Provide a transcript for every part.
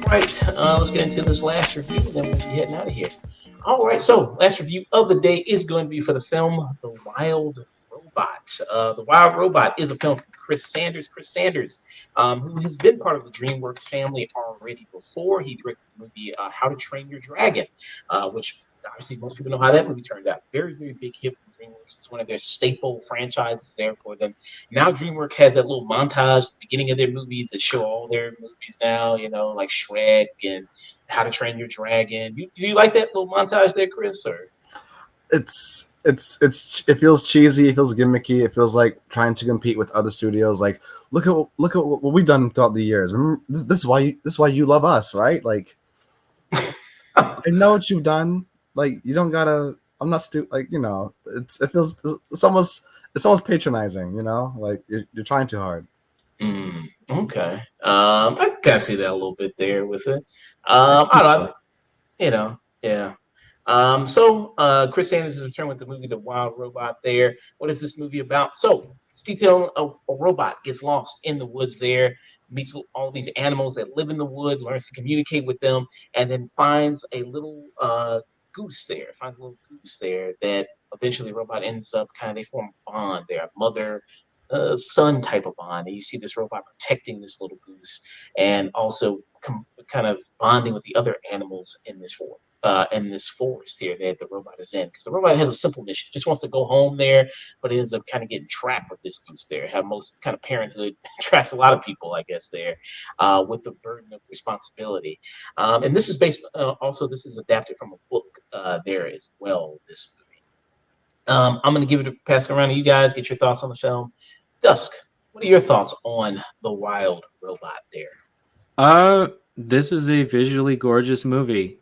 Right, let's get into this last review, and then we'll be heading out of here. All right, so last review of the day is going to be for the film The Wild Robot. The Wild Robot is a film from Chris Sanders. Chris Sanders, who has been part of the DreamWorks family already before. He directed the movie How to Train Your Dragon, which obviously most people know how that movie turned out. Very, very big hit from DreamWorks. It's one of their staple franchises there for them. Now DreamWorks has that little montage at the beginning of their movies that show all their movies now, like Shrek and How to Train Your Dragon. Do you like that little montage there, Chris? Or It feels cheesy, it feels gimmicky, it feels like trying to compete with other studios. Like, look at what we've done throughout the years. Remember, this is why you love us, right? Like, I know what you've done. Like, you don't gotta. I'm not stupid. Like, it's almost patronizing. Like you're trying too hard. Okay. I kind of see that a little bit there with it. I I think don't so. know. Yeah. Chris Sanders is returned with the movie The Wild Robot there. What is this movie about? So it's detailing a robot gets lost in the woods there, meets all these animals that live in the wood, learns to communicate with them, and then finds a little goose there, finds a little goose there that eventually the robot ends up they form a bond there, a mother son type of bond. And you see this robot protecting this little goose and also kind of bonding with the other animals in this forest here that the robot is in. Because the robot has a simple mission, just wants to go home there, but it ends up kind of getting trapped with this goose there. Have most kind of parenthood traps a lot of people, I guess, there with the burden of responsibility. And this is based also. This is adapted from a book there as well. This movie. I'm going to pass it around to you guys. Get your thoughts on the film. Dusk, what are your thoughts on the Wild Robot there? This is a visually gorgeous movie.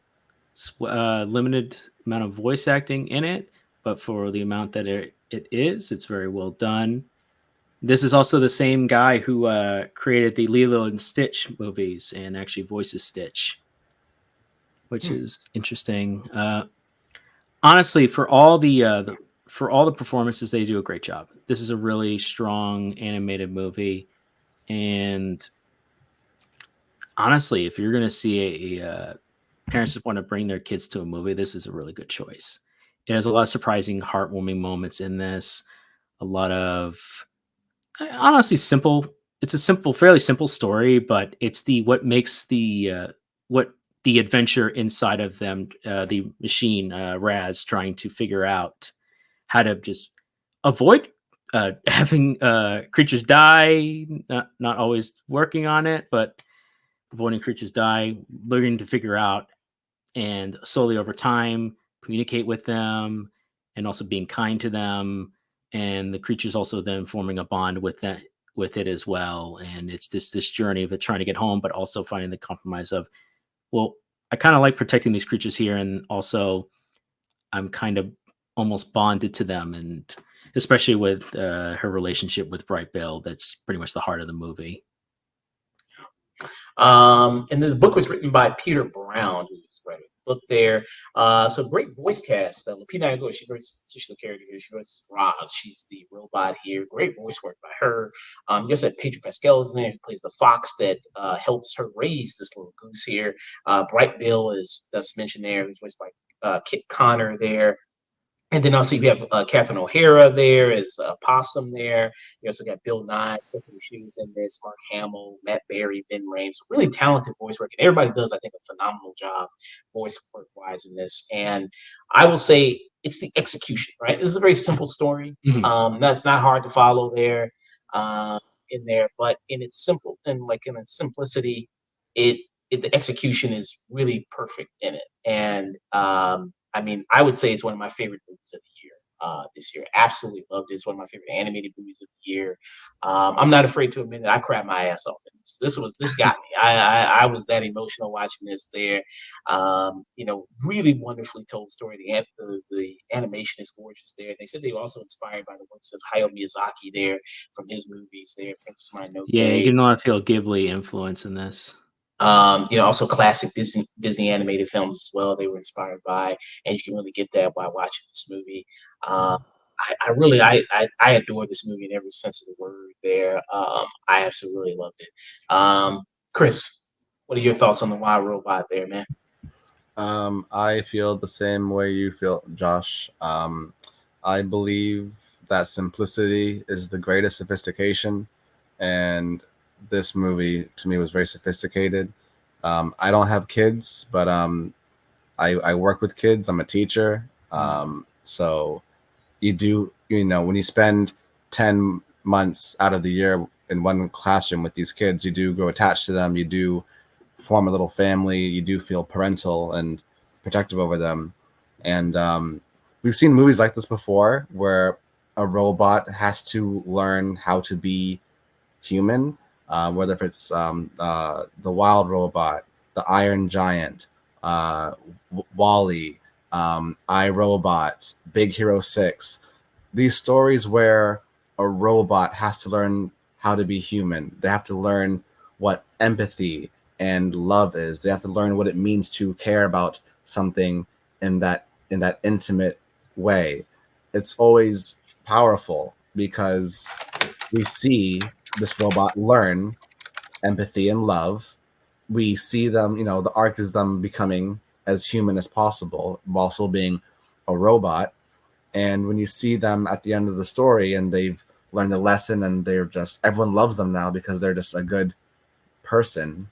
Limited amount of voice acting in it, but for the amount that it is, it's very well done. This is also the same guy who created the Lilo and Stitch movies and actually voices Stitch, which is interesting. Honestly, for all the performances, they do a great job. This is a really strong animated movie, and honestly, if you're going to see parents that want to bring their kids to a movie, this is a really good choice. It has a lot of surprising, heartwarming moments in this. A lot of honestly simple. It's a fairly simple story, but it's what makes the adventure inside of them, the machine, Raz, trying to figure out how to just avoid having creatures die. Not always working on it, but avoiding creatures die, learning to figure out and slowly over time communicate with them and also being kind to them, and the creatures also then forming a bond with it as well. And it's this journey of it trying to get home, but also finding the compromise of, well, I kind of like protecting these creatures here, and also I'm kind of almost bonded to them, and especially with her relationship with Bright Bill, that's pretty much the heart of the movie. And then the book was written by Peter Brown, who's writing the book there. So great voice cast. Lupita Nyong'o, she's the character here. She voices Roz. She's the robot here. Great voice work by her. You also have Pedro Pascal is in there, who plays the fox that helps her raise this little goose here. Bright Bill that's mentioned there, who's voiced by Kit Connor there. And then also you have Catherine O'Hara there as Possum there. You also got Bill Nye, Stephanie Hughes in this, Mark Hamill, Matt Berry, Ben Rames. Really talented voice work. And everybody does, I think, a phenomenal job voice work-wise in this. And I will say it's the execution, right? This is a very simple story. That's not hard to follow there in there. But in its simplicity, the execution is really perfect in it. And I mean, I would say it's one of my favorite movies of the year this year. Absolutely loved it. It's one of my favorite animated movies of the year. I'm not afraid to admit it. I cried my ass off in this. This got me. I was that emotional watching this there. Really wonderfully told story. The animation is gorgeous there. They said they were also inspired by the works of Hayao Miyazaki there from his movies there, Princess Mononoke. Yeah, you can a lot of feel Ghibli influence in this. Also classic Disney animated films as well. They were inspired by, and you can really get that by watching this movie. Um, I really I adore this movie in every sense of the word. There, I absolutely loved it. Chris, what are your thoughts on the Wild Robot? There, man. I feel the same way you feel, Josh. I believe that simplicity is the greatest sophistication, and this movie to me was very sophisticated. I don't have kids, but I work with kids. I'm a teacher, so when you spend 10 months out of the year in one classroom with these kids, you do grow attached to them. You do form a little family. You do feel parental and protective over them. And we've seen movies like this before where a robot has to learn how to be human, whether if it's the Wild Robot, the Iron Giant, Wally, iRobot, Big Hero 6. These stories where a robot has to learn how to be human. They have to learn what empathy and love is. They have to learn what it means to care about something in that intimate way. It's always powerful because we see this robot learn empathy and love. We see them, the arc is them becoming as human as possible while still being a robot. And when you see them at the end of the story and they've learned a lesson and everyone loves them now because they're just a good person,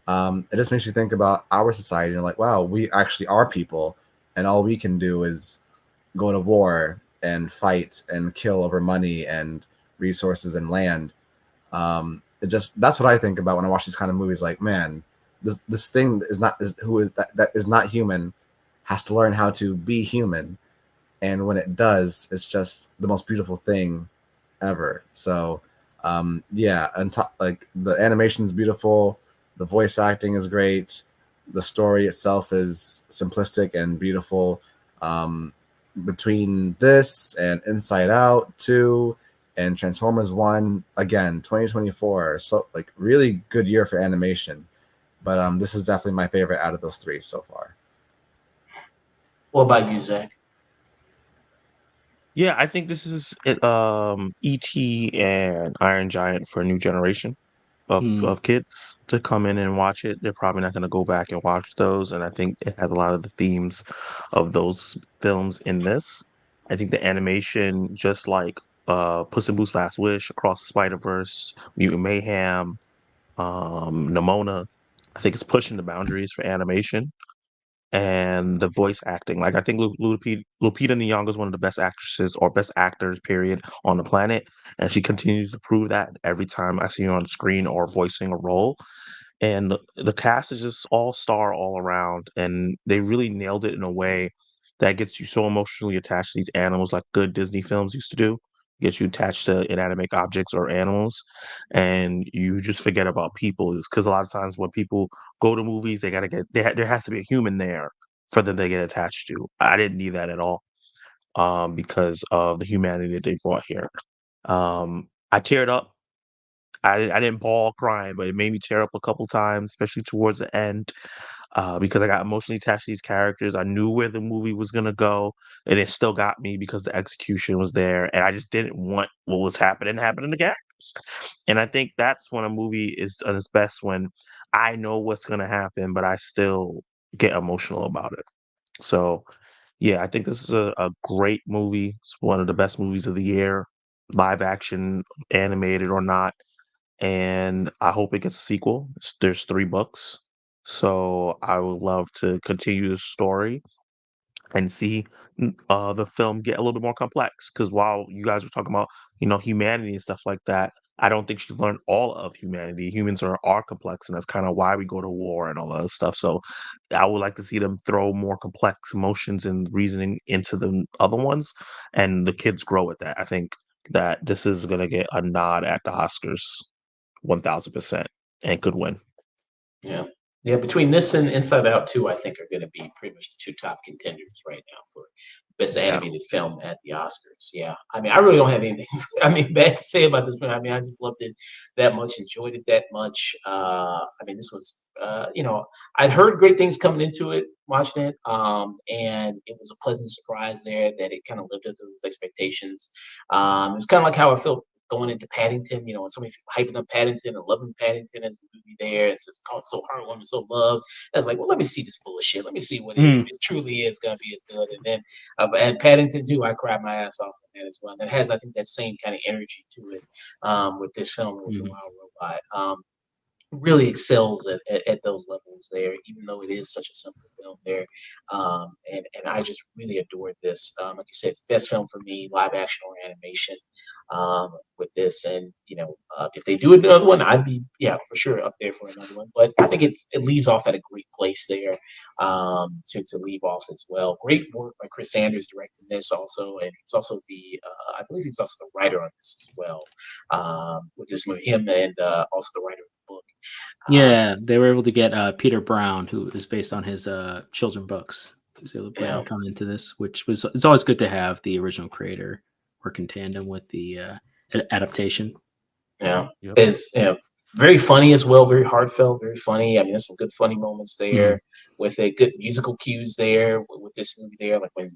it just makes you think about our society and like, wow, we actually are people, and all we can do is go to war and fight and kill over money and resources and land. That's what I think about when I watch these kind of movies. Like, man, this thing that is not human has to learn how to be human, and when it does, it's just the most beautiful thing ever. So, yeah, and like the animation's beautiful, the voice acting is great, the story itself is simplistic and beautiful. Um, Between this and Inside Out 2 and Transformers 1, again, 2024, so like really good year for animation. But this is definitely my favorite out of those three so far. What about you, Zach? Yeah, I think this is it. E.T. and Iron Giant for a new generation Hmm. of kids to come in and watch it. They're probably not going to go back and watch those, and I think it has a lot of the themes of those films in this. I think the animation, just like Puss in Boots: Last Wish, Across the Spider Verse, Mutant Mayhem, Nimona, I think it's pushing the boundaries for animation and the voice acting. Like I think Lupita Nyong'o is one of the best actresses or best actors, period, on the planet, and she continues to prove that every time I see her on screen or voicing a role. And the cast is just all star all around, and they really nailed it in a way that gets you so emotionally attached to these animals, like good Disney films used to do. Gets you attached to inanimate objects or animals, and you just forget about people. Because a lot of times when people go to movies, they gotta get there has to be a human there for them to get attached to. I didn't need that at all, because of the humanity that they brought here. I teared up. I didn't bawl crying, but it made me tear up a couple times, especially towards the end, because I got emotionally attached to these characters. I knew where the movie was gonna go, and it still got me because the execution was there, and I just didn't want what was happening to happen to the characters. And I think that's when a movie is at its best, when I know what's gonna happen, but I still get emotional about it. So, yeah, I think this is a great movie. It's one of the best movies of the year, live action, animated or not, and I hope it gets a sequel. There's 3 books, so I would love to continue the story and see the film get a little bit more complex. Because while you guys were talking about, humanity and stuff like that, I don't think she's learned all of humanity. Humans are complex, and that's kind of why we go to war and all that stuff. So I would like to see them throw more complex emotions and reasoning into the other ones, and the kids grow with that. I think that this is going to get a nod at the Oscars, 1000%, and could win. Yeah. Yeah, between this and Inside Out 2, I think are going to be pretty much the two top contenders right now for best Yeah. animated film at the Oscars. Yeah, I mean, I really don't have anything, I mean, bad to say about this film. I mean, I just loved it that much, enjoyed it that much. I mean, this was, I'd heard great things coming into it, watching it, and it was a pleasant surprise there that it kind of lived up to those expectations. It was kind of like how I felt going into Paddington, and so many people hyping up Paddington and loving Paddington as a movie there. It's just oh, it's so heartwarming, so loved. I was like, well, let me see this bullshit. Let me see what if Mm. it truly is gonna be as good. And then at Paddington 2, I cried my ass off on that as well. And it has, I think, that same kind of energy to it with this film and with the Mhm. Wild Robot. Really excels at those levels there, even though it is such a simple film there. And I just really adored this. Like you said, best film for me, live action or animation with this. And, if they do another one, I'd be, yeah, for sure up there for another one. But I think it leaves off at a great place there to leave off as well. Great work by Chris Sanders directing this also. And he's also I believe he's also the writer on this as well with this movie, him and also the writer of the book. Uh, Yeah, they were able to get Peter Brown, who is based on his children books. He was able to bring him yeah, come into this, which was it's always good to have the original creator work in tandem with the adaptation. yeah, Yep. is very funny as well, very heartfelt, very funny. I mean, there's some good funny moments there Mm. with a good musical cues there with this movie there, like when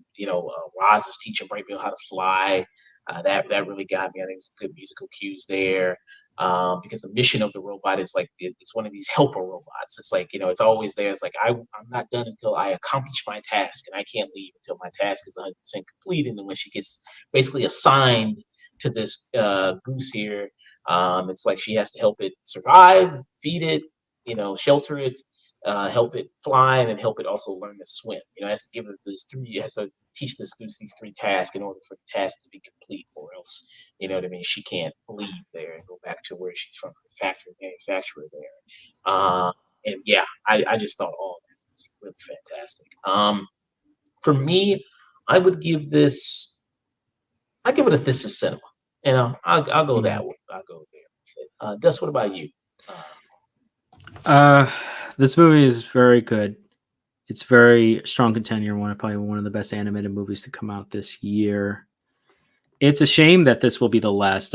Roz is teaching Brightfield how to fly. That really got me. I think some good musical cues there. Because the mission of the robot is like it's one of these helper robots. It's like it's always there. It's like I'm not done until I accomplish my task, and I can't leave until my task is 100% complete. And then when she gets basically assigned to this goose here, it's like she has to help it survive, feed it, shelter it, help it fly, and then help it also learn to swim. It has to give it it has to teach this goose these three tasks in order for the task to be complete, or else, you know what I mean, she can't leave there and go back to where she's from, her factory manufacturer there. And yeah, I just thought all that was really fantastic. For me, I would give this. I give it a This Is Cinema. I'll go Mm. that way. I'll go there with it. Dust, what about you? Uh, Uh, this movie is very good. It's very strong contender. Probably one of the best animated movies to come out this year. It's a shame that this will be the last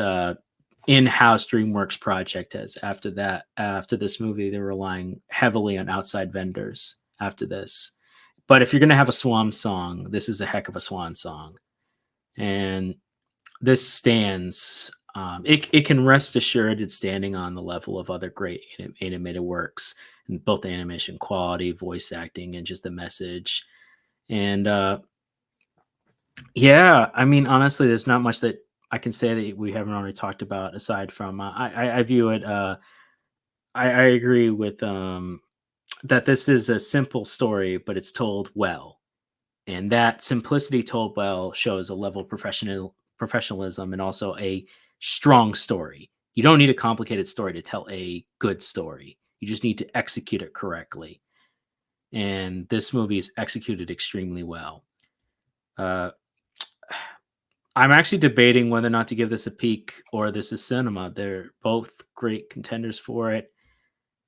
in-house DreamWorks project. As after this movie, they're relying heavily on outside vendors after this. But if you're gonna have a swan song, this is a heck of a swan song, and this stands. It can rest assured it's standing on the level of other great animated works in both animation quality, voice acting, and just the message. And yeah, I mean, honestly, there's not much that I can say that we haven't already talked about. Aside from, I view it. I agree with that. This is a simple story, but it's told well, and that simplicity told well shows a level of professionalism and also a strong story. You don't need a complicated story to tell a good story. You just need to execute it correctly, and this movie is executed extremely well. Uh, I'm actually debating whether or not to give this a peek or this is cinema. They're both great contenders for it,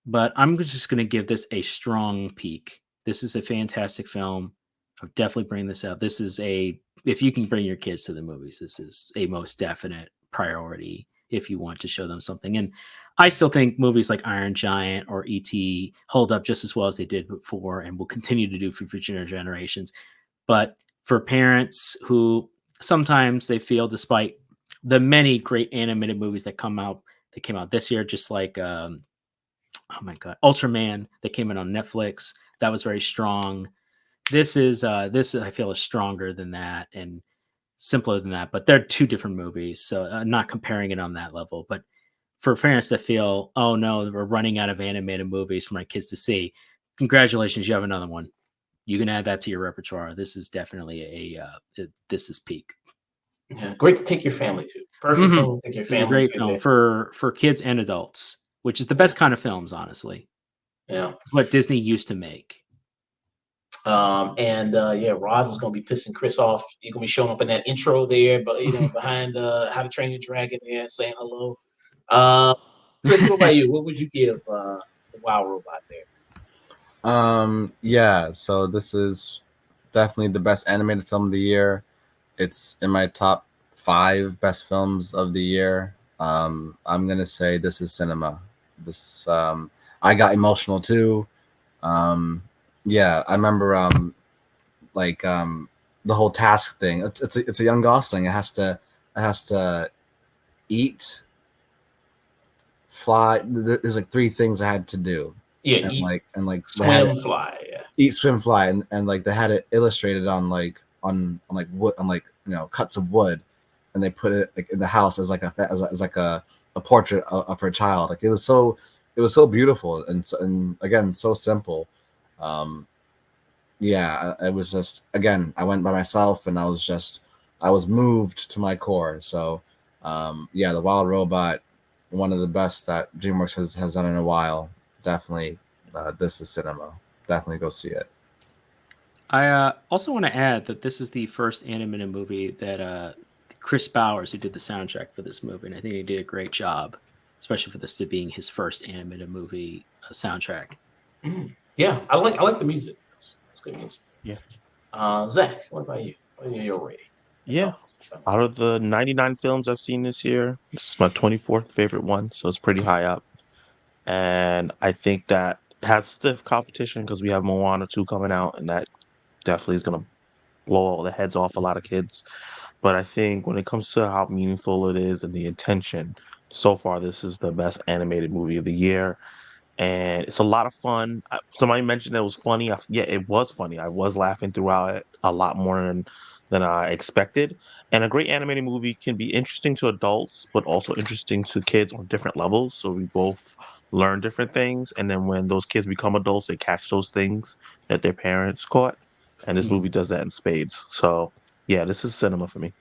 but I'm just going to give this a strong peek. This is a fantastic film. I'll definitely bring this out. If you can bring your kids to the movies, this is a most definite priority if you want to show them something. And I still think movies like Iron Giant or E.T. hold up just as well as they did before and will continue to do for future generations. But for parents who sometimes they feel, despite the many great animated movies that came out this year, just like oh my god, Ultraman that came in on Netflix, that was very strong. This I feel is stronger than that and simpler than that, but they're two different movies, so not comparing it on that level. But for parents that feel, oh no, we're running out of animated movies for my kids to see, congratulations, you have another one. You can add that to your repertoire. This is definitely this is peak. yeah, great to take your family to. Perfect Hmm. film to take your It's a family great to. film for kids and adults, which is the best kind of films, honestly. Yeah. It's what Disney used to make. And yeah, Roz is gonna be pissing Chris off. You're gonna be showing up in that intro there, but behind How to Train Your Dragon there, saying hello. Uh, Chris, what about you? What would you give the Wild Robot there? Yeah, so this is definitely the best animated film of the year. It's in my top 5 best films of the year. I'm gonna say this is cinema. This I got emotional too. Um, yeah, I remember like the whole task thing. It's a young Gosling. It has to eat, fly. There's like 3 things I had to do, Yeah, and eat, like they had swim, fly. Yeah. eat, swim, fly, and like they had it illustrated on like wood, on like cuts of wood, and they put it like in the house as like as like a portrait of her child. Like it was so beautiful, and again so simple. Um, yeah, it was just, again, I went by myself, and I was moved to my core. So yeah, The Wild Robot, one of the best that DreamWorks has done in a while. Definitely, this is cinema. Definitely go see it. I also want to add that this is the first animated movie that Chris Bowers, who did the soundtrack for this movie, and I think he did a great job, especially for this to being his first animated movie soundtrack. Yeah, I like the music. That's good music. Yeah. Zach, what about you? What are your rating? Your Yeah. thoughts? Out of the 99 films I've seen this year, this is my 24th favorite one, so it's pretty high up. And I think that has stiff competition because we have Moana 2 coming out, and that definitely is going to blow all the heads off a lot of kids. But I think when it comes to how meaningful it is and the intention, so far this is the best animated movie of the year, and it's a lot of fun. Somebody mentioned it was funny. Yeah, it was funny. I was laughing throughout it a lot more than I expected. And a great animated movie can be interesting to adults, but also interesting to kids on different levels. So we both learn different things, and then when those kids become adults, they catch those things that their parents caught. And this movie does that in spades. So yeah, this is cinema for me.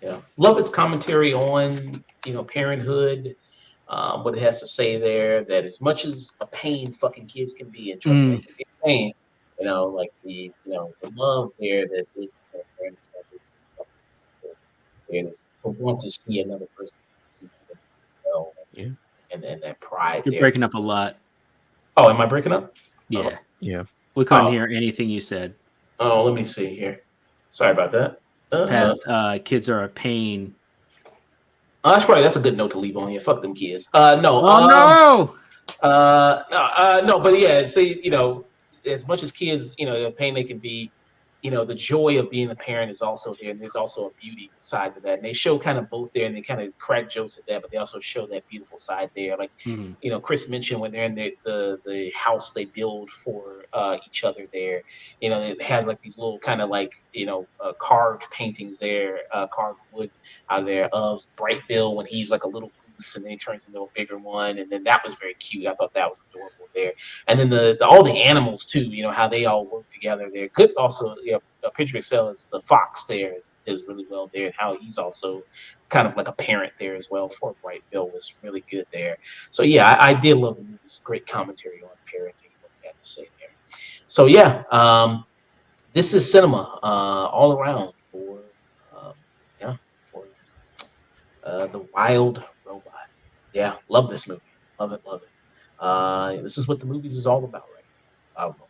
Yeah, love its commentary on parenthood. What it has to say there, that as much as a pain fucking kids can be, and trust me, Mm. they can be a pain. Like the love there that is parents there to want to see another person succeed, Yeah. and that pride You're there. breaking up a lot. Oh, am I breaking up? Oh, Yeah, Yeah. we couldn't oh, hear anything you said. let me see here. Sorry about that. Past kids are a pain. That's a good note to leave on here. Fuck them kids. No. Oh no! No, but yeah, see, as much as kids, the pain they can be, the joy of being a parent is also there, and there's also a beauty side to that. And they show kind of both there, and they kind of crack jokes at that, but they also show that beautiful side there. Like, Mhm. Chris mentioned when they're in the house they build for each other there, it has like these little kind of like carved paintings there, carved wood out of there of Bright Bill when he's like a little goose and then he turns into a bigger one. And then that was very cute. I thought that was adorable there. And then the all the animals too, how they all work together there. Good also, Pedro Excel is the fox there is really well there, and how he's also kind of like a parent there as well for Bright Bill was really good there. So yeah, I did love the movie's great commentary on parenting, what they had to say there. So yeah, this is cinema all around for um, yeah for The Wild Robot. Yeah, love this movie. Love it, love it. This is what the movies is all about, right? I don't know.